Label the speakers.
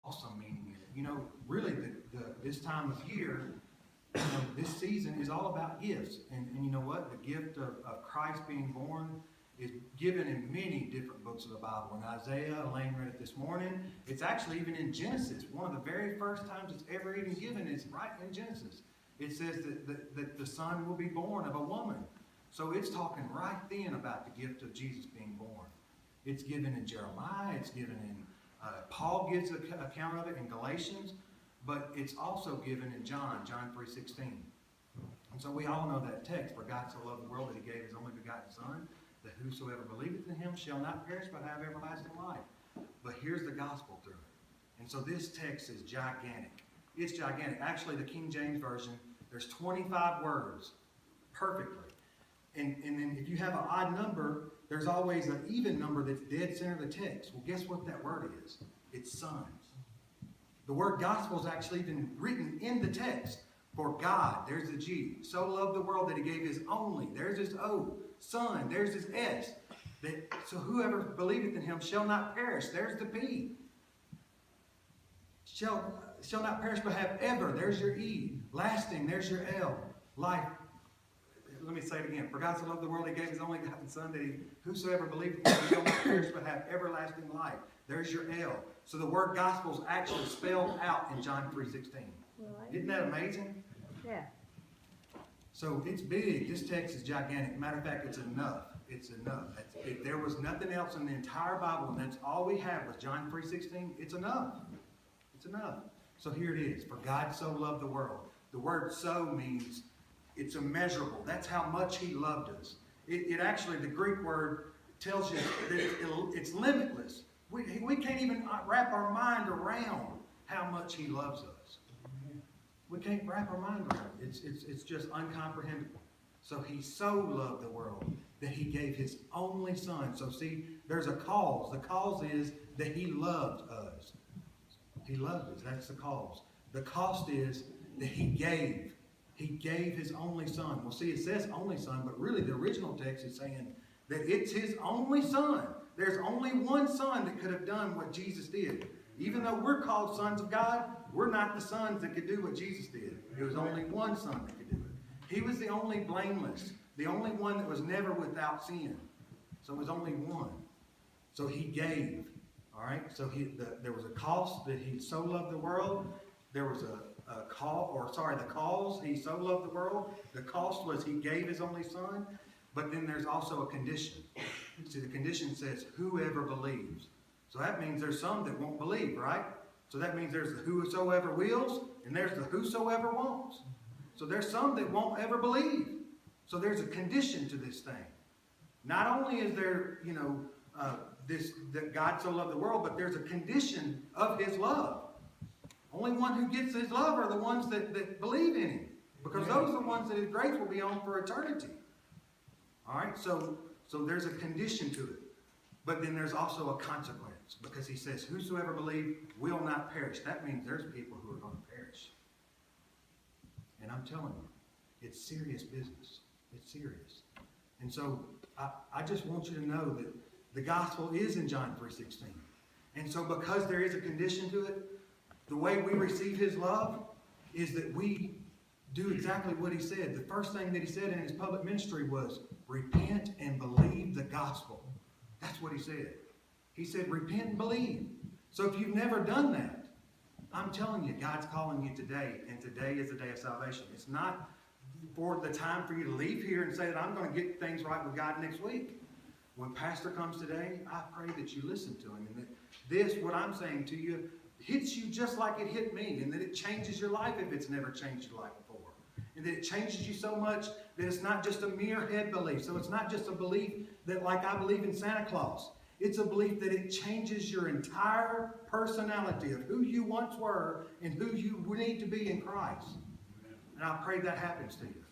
Speaker 1: awesome meaning in it. You know, really, this time of year, this season is all about gifts. And you know what? The gift of Christ being born is given in many different books of the Bible. In Isaiah, Elaine read it this morning. It's actually even in Genesis. One of the very first times it's ever even given is right in Genesis. It says that the son will be born of a woman. So it's talking right then about the gift of Jesus being born. It's given in Jeremiah. It's given in, Paul gives an account of it in Galatians. But it's also given in John 3:16. And so we all know that text. For God so loved the world that he gave his only begotten Son, that whosoever believeth in him shall not perish but have everlasting life. But here's the gospel through it. And so this text is gigantic. It's gigantic. Actually, the King James Version, there's 25 words perfectly. And then if you have an odd number, there's always an even number that's dead center of the text. Well, guess what that word is? It's sons. The word gospel is actually even written in the text. For God, there's the G, so loved the world that he gave his only, there's his O, Son, there's his S. So whoever believeth in him shall not perish, there's the P. Shall not perish but have ever, there's your E. Lasting, there's your L. Life. Let me say it again. For God so loved the world, he gave his only begotten Son, that whosoever believeth in him shall not perish but have everlasting life. There's your L. So the word gospel is actually spelled out in John 3:16. Isn't that amazing?
Speaker 2: Yeah.
Speaker 1: So it's big. This text is gigantic. Matter of fact, it's enough. It's enough. If there was nothing else in the entire Bible, and that's all we have was John 3:16, it's enough. It's enough. So here it is. For God so loved the world. The word so means it's immeasurable. That's how much he loved us. It actually, the Greek word tells you that it's limitless. We can't even wrap our mind around how much he loves us. We can't wrap our mind around it. It's just uncomprehendable. So he so loved the world that he gave his only Son. So see, there's a cause. The cause is that he loved us. He loved us. That's the cause. The cost is that he gave. He gave his only Son. Well, see, it says only Son, but really the original text is saying that it's his only Son. There's only one Son that could have done what Jesus did. Even though we're called sons of God, we're not the sons that could do what Jesus did. There was only one Son that could do it. He was the only blameless, the only one that was never without sin. So it was only one. So he gave. All right? So there was a cost that he so loved the world. There was the cause, he so loved the world. The cost was he gave his only Son. But then there's also a condition. See, the condition says, whoever believes. So that means there's some that won't believe, right? So that means there's the whosoever wills, and there's the whosoever wants. So there's some that won't ever believe. So there's a condition to this thing. Not only is there, that God so loved the world, but there's a condition of his love. Only one who gets his love are the ones that believe in him. Because those are the ones that his grace will be on for eternity. All right, so there's a condition to it. But then there's also a consequence. Because he says, whosoever believes will not perish. That means there's people who are going to perish. And I'm telling you, it's serious business. It's serious. And so I just want you to know that the gospel is in John 3:16. And so because there is a condition to it, the way we receive his love is that we do exactly what he said. The first thing that he said in his public ministry was, repent and believe the gospel. That's what he said. He said, repent and believe. So if you've never done that, I'm telling you, God's calling you today, and today is the day of salvation. It's not for the time for you to leave here and say that I'm going to get things right with God next week. When Pastor comes today, I pray that you listen to him, and that this, what I'm saying to you, hits you just like it hit me, and that it changes your life if it's never changed your life before. And that it changes you so much that it's not just a mere head belief. So it's not just a belief that, like I believe in Santa Claus. It's a belief that it changes your entire personality of who you once were and who you need to be in Christ. And I pray that happens to you.